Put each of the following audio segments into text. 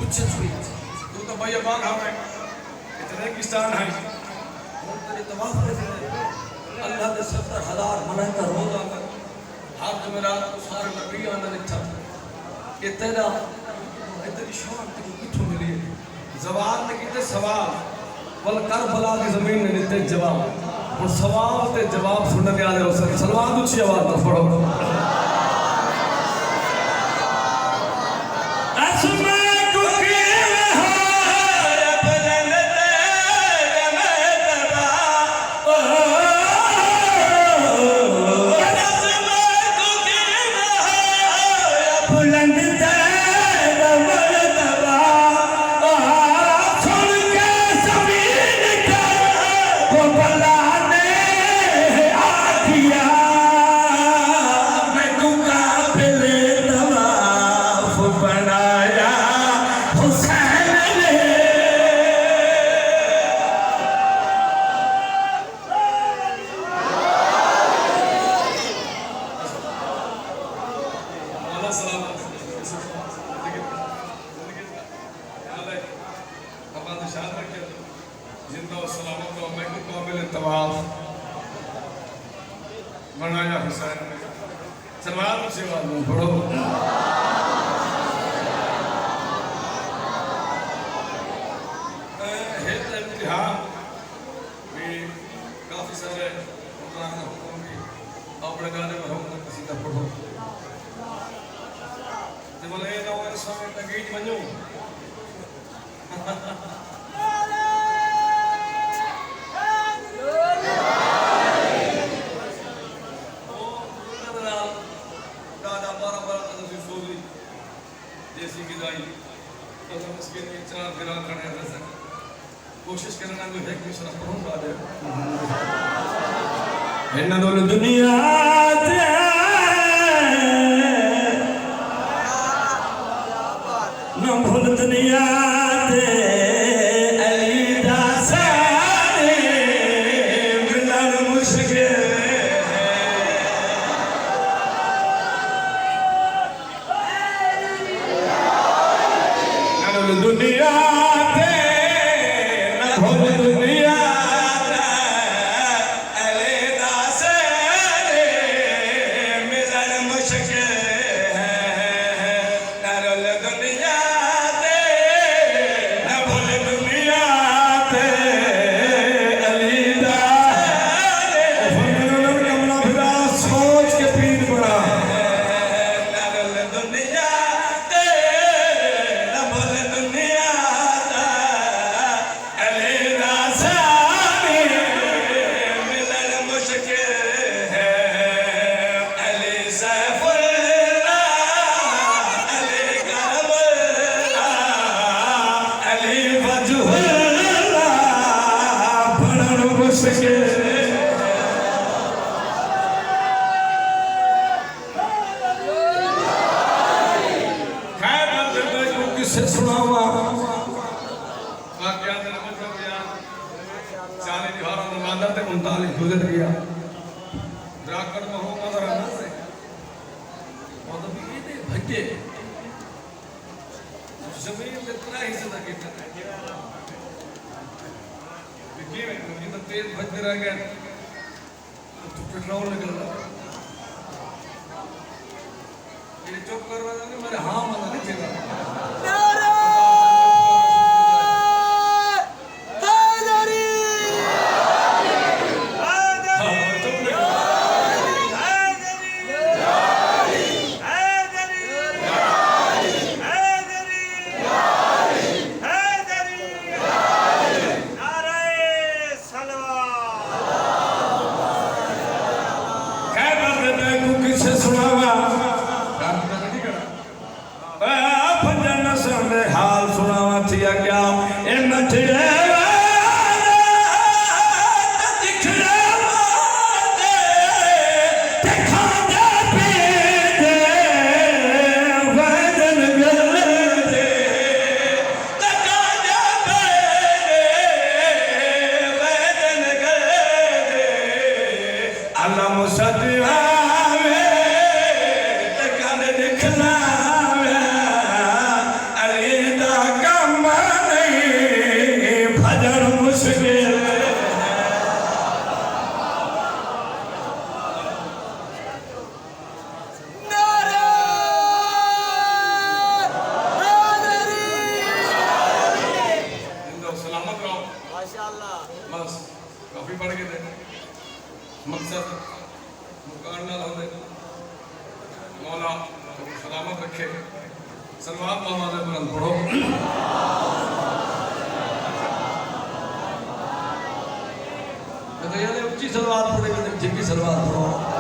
پوچھے چھوئی تو تو بھائی اباق ہمیں اتنے کستان ہیں تیرے طواف پہ اللہ دے 70,000 منہ کا روزہ کر ہر جمعرات کو سارے نبی آنا لکھا کہ تیرا اتنی شان تیرے کتھوں ملی ہے زوال نے کیتے سوال والکربلا کی زمین نے دیتے جواب اور سوال تے جواب سننے آلے ہو سکتے سلوات اچھی آواز نہ پڑھو زندہ و سلامت و میں کو قابل طواف بنایا حسین نے سلوات اچھی آواز میں پڑھو ہیت امتحان بھی کافی سارے مطلعہ حکم بھی اپنے گانے میں حکم قصیدہ پڑھو جب بولے یہ نوائر سامنے تنگیج بنیوں جیسی کی دائی تو ہم اس کے لیے چار گرا کھڑے رہ سکتے کوشش کرنا جو ہے کہ شرف پڑھوں گا دے ہنہ دول دنیا تے نہ بھول دنیا تے علی دا سارے ملن مشکل دنیا تے نہ بھول دنیا تے علیحدہ سے ملن مشکل ہے نہ رول دنیا تے نہ بھول دنیا تے علیحدہ فرمانا کمنا پھرا سوچ کے پیر پڑا سے سناوا واقعات نمبر کا بیان 40 دہارہ نمازہ تے 39 گزر گیا دراکر مہو نظر آنا سے اور تو بھی یہ دے بھگے زمین میں اتنا ہی سے لگے بھگے میں یہ تو تیز بھگتے رہ گئے تو پٹرول نکل رہا یہ چوپ کر رہا ہے میرے ہاں مانا نہیں چاہتا حال سناوا تھیا کیا امت اللہ مصدیہ میں تکان دکھلا علی دا مقصد مکان نہ ہونے مولا سلامت رکھے سلوات محمد بلند پڑھو تو یہ اونچی سلوات پڑھے گا تو جھکی سلوات پڑھو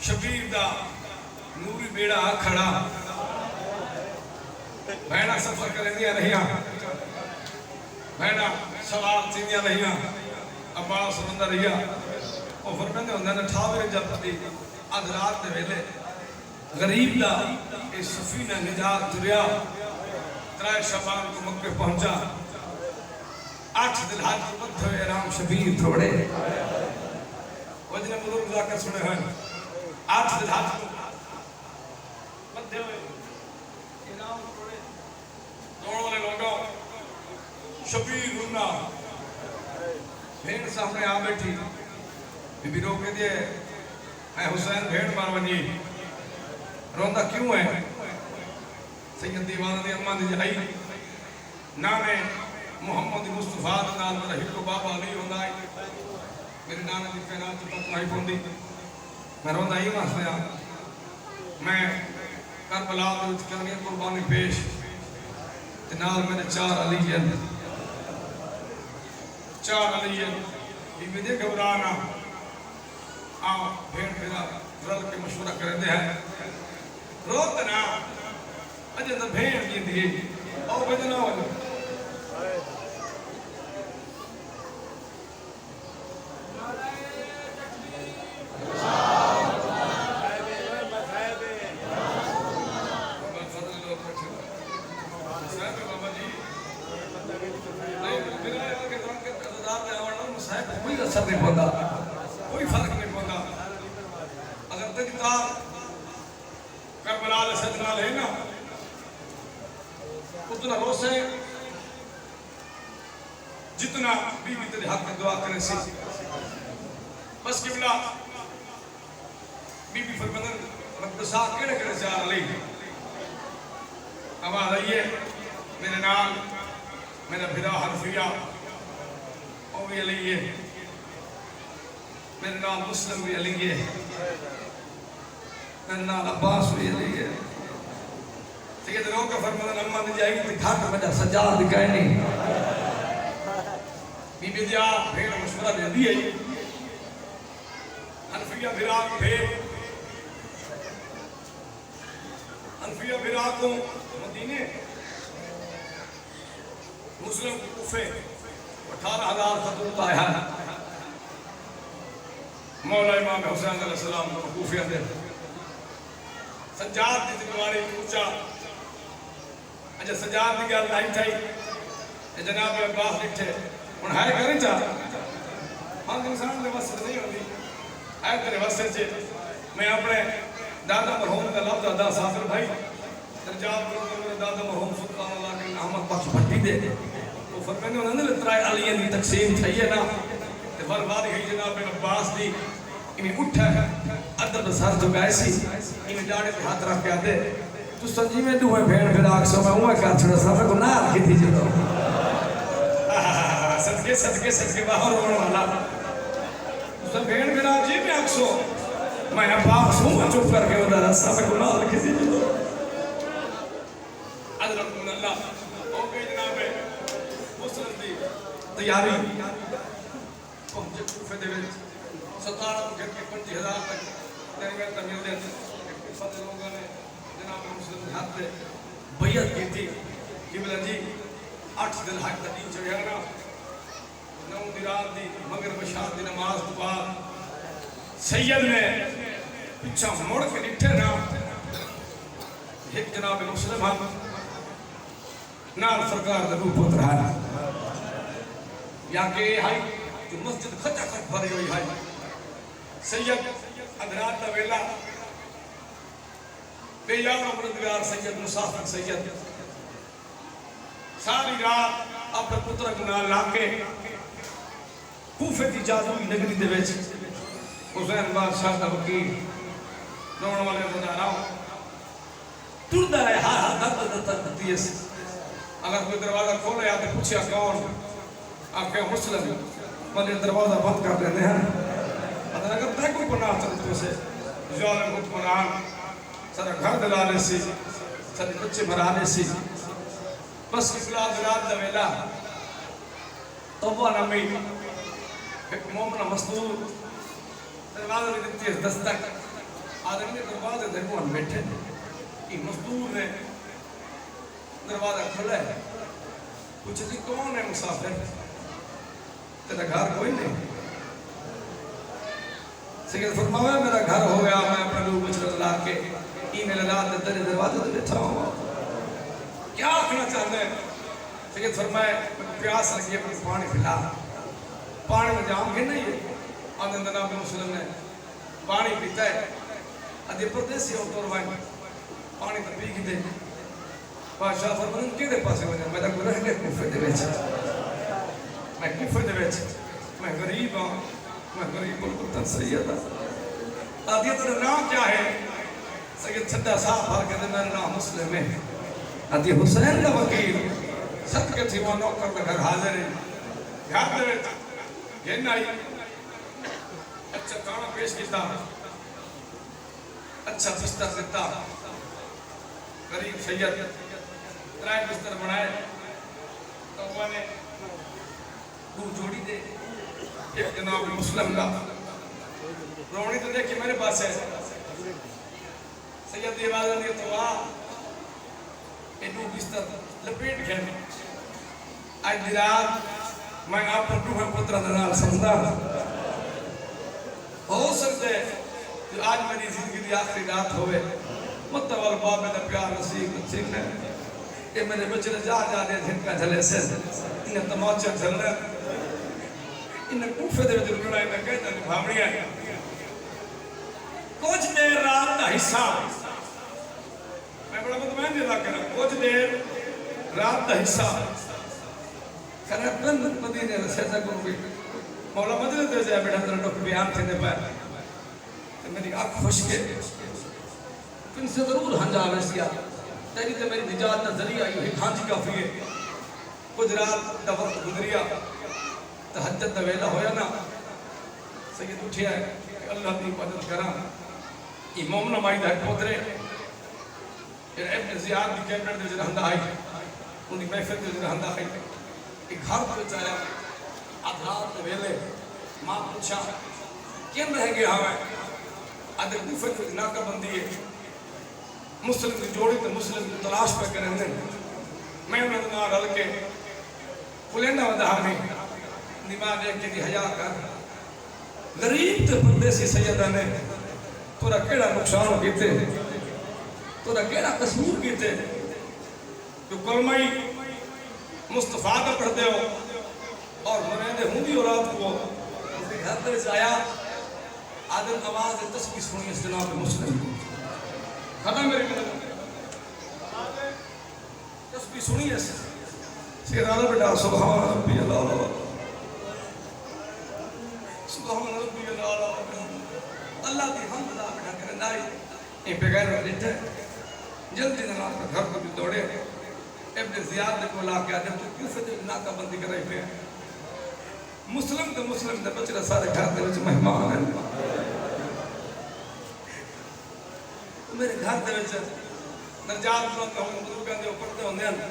شبیر دا نوری بیڑا کھڑا بہنا سفر کریں دیا رہیاں بہنا سوال سینیاں رہیاں ابالا سمندر رہیا وہ فرمندے ہوندے نے ٹھاوے جب دی ادرات دے ویلے غریب دا اس سفینہ نجات دریا ترائے شبان کو مکہ پہنچا 8 دن حج بدھ ہوئے رام شبیر تھوڑے وجنے بزرگ جا کر سنے ہیں 8 دن ہاتھ بدھے ہوئے انعام توڑے دوڑ والے لوگوں شبیر رونا بھیڑ سامنے آ بیٹھی بی بی رو کے دے اے حسین بھیڑ مار ونجی روندہ کیوں ہے سید دیوانہ دی اماں دی جائی نانے محمد مصطفیٰ نال میرا ہکو بابا علی ہوندا ہے میرے نانے دی کائنات تے پتہ نہیں پوندی میں روندا ہی واسطے میں کربلا دے وچ کرنی قربانی پیش تے نال میرے 4 علی ہیں 4 علی ہیں بی بی دے گھبرانا آؤ بھیڑ پھیرا رل کے مشورہ کرتے ہیں روت نا اجے تو بھیڑ کی دیئے او بجنا ہو جائے کوئی اثر نہیں پڑتا کوئی فرق نہیں پڑتا اگر تجدار کربلا علیہ السلام ہے نا اتنا روسے جتنا بی بی تیرے حق میں دعا کرے سی بس قبلہ بی بی فرمدن مقدسہ کڑے کڑے سے آ رہی آواز آئیے میرے نام میرا بھرا حرفیہ او بھی علی ہے میرے نام مسلم بھی علی ہے میرے نام عباس بھی علی ہے سید رو کا فرمدن اممہ نے جائے گی گھاٹ میں جا سجاد دکھائے نہیں بی بی دیا بھیڑ مشورہ دے دی ہے حنفیہ بھرا بھیڑ حنفیہ بھرا کو مدینے مسلم کوفے 18,000 خطوط آیا ہے مولا امام حسین علیہ السلام کو کوفے اندر سجاد دی ذمہواری پوچھا اچھا سجاد دی گل نہیں تھی جناب عباس لکھے ہن ہے کریں چاہ ہم انسان دے واسطے نہیں ہوندی ہے تیرے واسطے چ میں اپنے دادا مرحوم کا لفظ ادا صابر بھائی درجات کرو کہ میرے دادا مرحوم سلطان اللہ کے احمد بخش بھٹی دے وہ فرمانے انہوں نے ترائے علیہ دی تقسیم تھی ہے نا تے برباد ہی جناب عباس دی انہیں اٹھا ہے ادب سر جھکائے سی انہیں ڈاڑے پہ ہاتھ رکھ کے آتے تو سنجی میں دوئے بھیڑ پھر آکسوں میں ہوں کہا چھوڑا صاحب کو نہ رکھی تھی جو صدقے صدقے صدقے باہر ہونے والا تو سب بھیڑ پھر آکسوں میں آکسوں میں عباس ہوں میں چپ کر کے ادھر صاحب کو نہ رکھی تھی جو حضرت من اللہ ہو گئی جناب مسلم دی تیاری پہنچے کوفے دے وچ 17 مکر کے 50,000 تک تیرے میں تمیل دے فضل لوگوں نے جناب مسلم ہاتھ پہ بیعت کی تھی کہ بلا جی 8 دن حج کا دین چڑھیا نا 9 دی رات دی مغرب شام دی نماز تو بعد سید نے پیچھا مڑ کے نٹھے نا ایک جناب مسلم ہم نال سرکار دا روپ اترا یا کہ ہائی جو مسجد کھچا کھچ بھری ہوئی ہائی سید ادرات دا ویلا بے یار امردگار سید مسافر سید ساری رات اپنے پتر کو نال لاکے کوفے کی جادوئی نگری دے وچ حسین بادشاہ دا وکیل روڑ والے نظارہ ٹردا ہے ہاں درد درد دیس اگر کوئی دروازہ کھولے یا تو پوچھیا کون آپ کے مسلم مجھے دروازہ بند کر دینے ہیں اگر تے کوئی گناہ چلتے سے ظالم حکمران سارا گھر دلانے سی سارے بچے مرانے سی بس قبلہ دلات دا ویلا توبہ نمی ایک مومنہ مصدور دروازہ نے دیتی ہے دستک آدمی نے دروازے دیکھو ہم بیٹھے ایک مصدور نے دروازہ کھلا ہے پوچھے تھی کون ہے مسافر تیرا گھر کوئی نہیں سید فرمایا میرا گھر ہو گیا میں اپنے لوگ بچر اللہ کے ای میرے رات دے تیرے دروازے دے بیٹھا ہوں کیا آکھنا چاہتے ہیں سید فرمایا پیاس لگی اپنی پانی پھلا پانی میں جام گھر نہیں ہے آنند جناب مسلم نے پانی پیتا ہے ادھے پردیسی اوٹور وائن پانی تو پی گئے بادشاہ فرمان کیڑے پاسے وجہ میں تو رہ گئے کوفے دے وچ میں کوفے دے وچ میں غریب ہوں میں غریب القطن سید ہوں آدھی تو نام کیا ہے سید چھٹا صاحب بھر کے میرا نام مسلم ہے آدھی حسین کا وکیل ست کے تھی وہ نوکر کا گھر حاضر ہے گھر دے وچ گھن آئی اچھا کھانا پیش کیتا اچھا بستر دیتا غریب سید ترائے بستر بنائے تو وہ نے دو جوڑی دے ایک جناب مسلم کا روڑی تو دیکھی میرے پاس ہے سید دی آواز آنی تو یہ دو بستر لپیٹ گئے آج دی رات میں آپ پر روح پترہ نال سمجھا ہو سکتے کہ آج میری زندگی دی آخری رات ہوئے متوال باب میں پیار نصیب سیکھنے یہ میرے بچے جا دے دھنکا جھلے سے انہیں تماچہ جھلنے انہیں کوفے دے وجہ رکھنا میں کہتا ہے بھامڑی ہے کچھ دیر رات کا حصہ میں بڑا مطمئن دیتا کرا کچھ دیر رات کا حصہ کہنا بند مدینے رسیتا کروں بھی مولا مدینہ دے جائے بیٹھا ترہ ڈاکٹر بیان تھے دے پائے تو میری آنکھ خوش کے ان سے ضرور ہنجا ویسیا تیری تے میری نجات نظری آئی ہوئی کھانچی کافی ہے کچھ رات دفت گزریا تحجد دویلہ ہویا نا سید اٹھیا ہے کہ اللہ دی مدد کرا امام نمائی دہ پوترے پھر ابن زیاد دی کیبنٹ دے جنہندہ آئی انہی محفل دے جنہندہ آئی ایک گھر پہ چایا آدھرات ویلے ماں پوچھا کیم رہ گیا ہمیں آدھر کوفے کو ناکہ بندی ہے مسلم کی جوڑی تو مسلم کی تلاش پہ کریں دیں میں انہوں نے رل کے پلینہ ودہ میں نماز ایک کے دی حیاء کر غریب تے پردیسی سیدہ نے تورا کیڑا نقصان کیتے تورا کیڑا قصور کیتے جو کلمائی مصطفیٰ کا پڑھتے ہو اور مرید ہوں اور رات کو اس کے گھر میں آیا آدم آواز تسبیح سنی اس جناب مسلم ختم میری مدد تسبیح سنی اس سید آدھا بیٹا سبحان ربی اللہ سبحان ربی اللہ اللہ کی حمد اللہ بیٹا کرنے دائی این پہ غیر وقت ہے جلدی نماز کا گھر کو بھی دوڑے ابن زیاد نے کو لا کے آدم تو کیوں فدر ناکہ بندی کر رہی پہ مسلم دے بچے سارے گھر دے وچ مہمان ہیں میرے گھر دے وچ نجات بلند ہوں بزرگاں دے اوپر ہوندے ہیں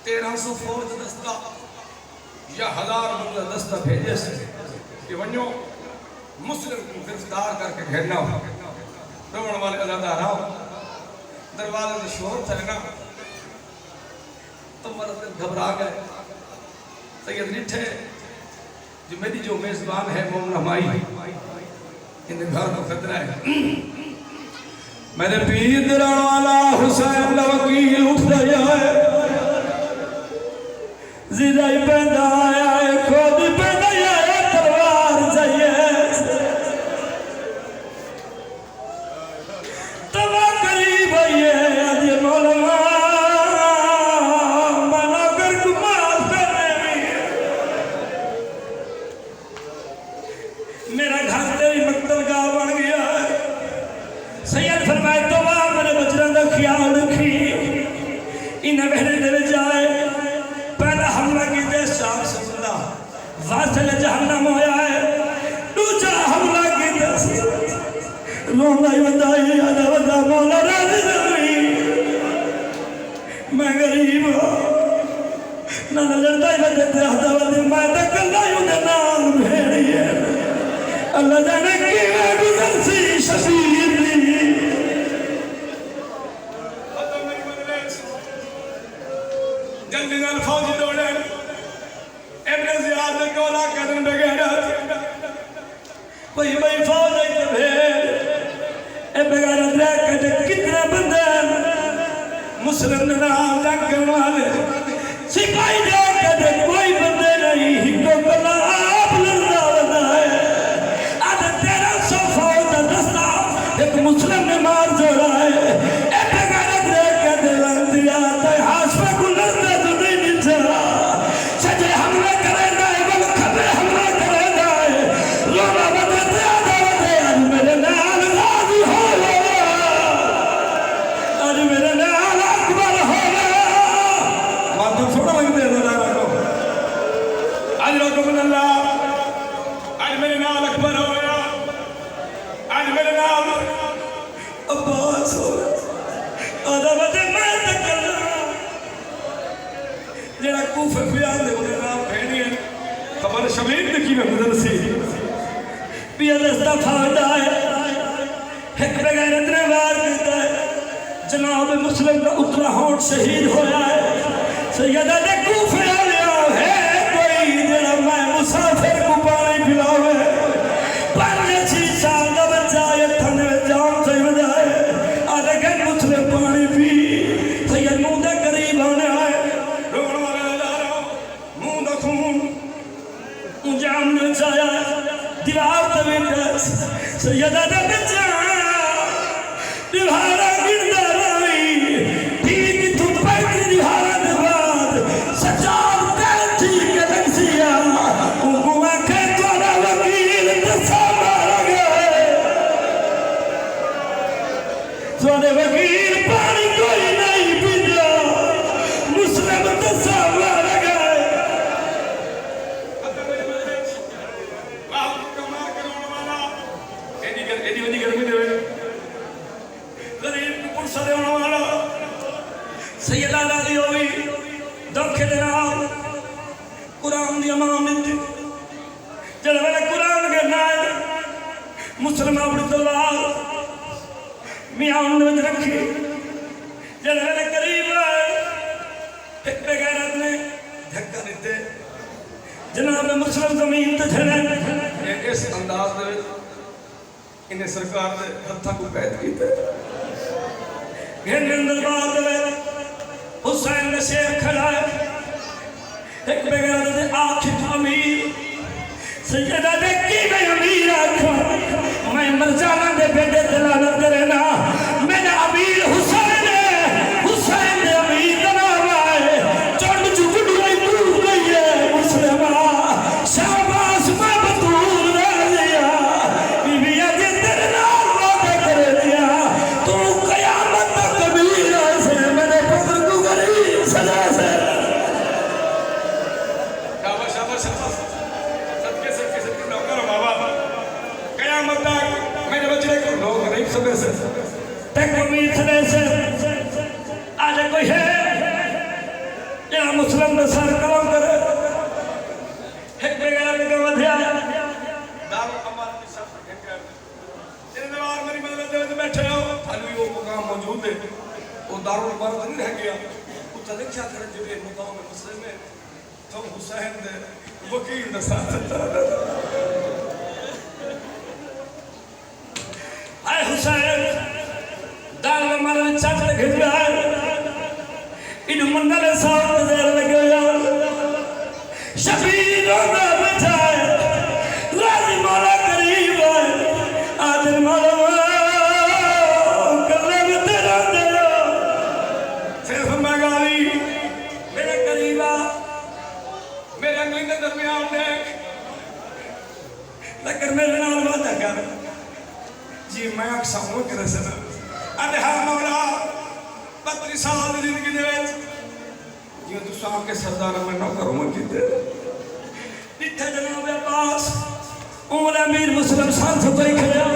1300 فوج دستہ یا 1000 بندہ دستہ بھیجے سے کہ ونیو مسلم کو گرفتار کر کے گھیرنا ہو روڑ والے علیحدہ راؤ دروازے سے شہر تھے نا تم مرد گھبرا گئے سید نٹھے جو میری جو میزبان ہے مومن ہمائی انہیں گھر کو خطرہ ہے میرے پیر دران والا حسین وکیل اٹھ رہا ہے زیدائی پیدا آیا ہے خود پیدا آیا ہے تلوار جائیے تبا قریب آئیے آدھی مولا منا کر کمال کرنے میرا گھر تیری مقتل کا بن گیا ہے سید فرمائے تو میرے بچروں کا خیال رکھی انہیں بہنے دے جائے پہلا حملہ کی دے شاک سمجھا واصل جہنم ہویا ہے دوسرا حملہ کی دے رونا ہی ودائی آدھا ودا مولا راضی زمین میں غریب نہ نظر دائی وجہ آدھا ودا میں تک اللہ ہی انہیں نام بھیڑی ہے اللہ جانے کی میں گزر سی شفیر جلدی نال فوجی دوڑے ابن زیاد نے کولا قدم بغیرت کوئی بھائی فوج ہے بھیڑ اے بغیرت رہ کے کتنے بندے مسلم نام جنگ والے سپاہی جا کے کوئی بندے نہیں ہکو کلا آپ لڑنا ہوتا ہے ایک مسلم نے مار جوڑا ہے ایک غیرت دیکھ کے دلان دیا تو حاسبہ کو نزدہ تو نہیں نیچا سجے حملہ کرے دائے بل کھبے حملہ کرے دائے لولا بدتے آدھاوتے آج میرے نال راضی ہو لیا آج میرے نال اکبر ہو لیا ماتو چھوڑا لگ دے دلائے رکھو آج رکھو من اللہ آج میرے نال اکبر ہو لیا آج میرے نال عباس ہو لیا آدھا بجے میں تکل جیڑا کوفے بیان دے انہیں نام بھینی ہے خبر شمید نکی میں مدرسی بیا دستہ پھاڑا ہے ایک بغیرت نے وار دیتا ہے جناب مسلم کا اترا ہونٹ شہید ہویا ہے سیدہ دے کوفے آلیا ہے کوئی جیڑا میں مسافر کو پانی پلاوے پانچ چھ سال دا بچہ یہ تھنے جام سے بجائے آدھے گھر مسلم پانی پی سید منہ دے قریب آنے آئے روڑ والے جا رہا ہوں منہ دا خون جام نے چایا دیوار دے بیٹس سیدہ دے بچہ دیوارہ گردہ رائی ٹھیک تو پیتی دیوارہ دے بعد سجاد پیتی کے لنسیا انگو آنکھیں توڑا وکیل دسا مارا گئے توڑے وکیل پانی کوئی نہیں پیجا مسلم دسا مارا گئے ایڈی ونی گرمی دے غریب کو پرسا دے ہونا والا سیدہ لاغی ہوئی دکھے دے نام قرآن دی امامت دی جلے میں قرآن کے نائے مسلم عبداللہ میاں اندر رکھی جلے میں قریب آئے ایک بغیرت نے دھکا دیتے جناب مسلم زمین تے جھڑے اس انداز دے انہیں سرکار دے ہتھا کو قید کیتے گھنڈ اندر بات دے حسین نے شیر کھڑا ہے ایک بغیر دے آنکھ امیر سیدہ دیکھی میں امیر آنکھا میں مرجانہ دے بیٹے دلالت کرنا میرا امیر حسین ہے حسین دے امیر دنام آئے چونڈ چکڑ گئی دور گئی ہے مسلمہ شہباز میں بطور رہ لیا بی بی آجے تیرے نال وعدہ کر دیا تو قیامت تک امیر سے میرے پتر کو غریب سجا سے شاباش صدقے نوکر بابا قیامت تک میرے بچے کو لوگ غریب سبے سے تک امید سبے سے آج کوئی ہے یا مسلم نے سر کرم کرے ایک بغیر کے ودھیا دار امان کی سب سے گھنٹے جنہیں دوار میری مدد دے بیٹھے ہو حلوی وہ مقام موجود ہے وہ دار امان نہیں رہ گیا وہ تلکھیا کرے جو ایک مقام مسلم ہے تو حسین دے وکیل دے ساتھ اے حسین دار امان چاچ گھر گیا انہوں منڈل ساتھ دیر لگے شبیر ہونا بچائے راضی مولا قریب ہے آدر مولا کرنے میں تیرا دیا صرف مگالی میرے قریبہ میرے انگلی کے درمیان دیکھ لیکن میرے نام وعدہ کر جی میں اکسا ہوں کہ رسنا ادھا مولا 32 سال زندگی دے وچ یہ تو صاحب کے سردار میں نہ کروں میں کیتے جتھے جناب عباس عمر امیر مسلم ساتھ کوئی کھڑا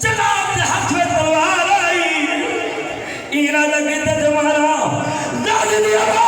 جناب دے ہاتھ میں تلوار آئی ایرا لگے تے جمارا داد دی آواز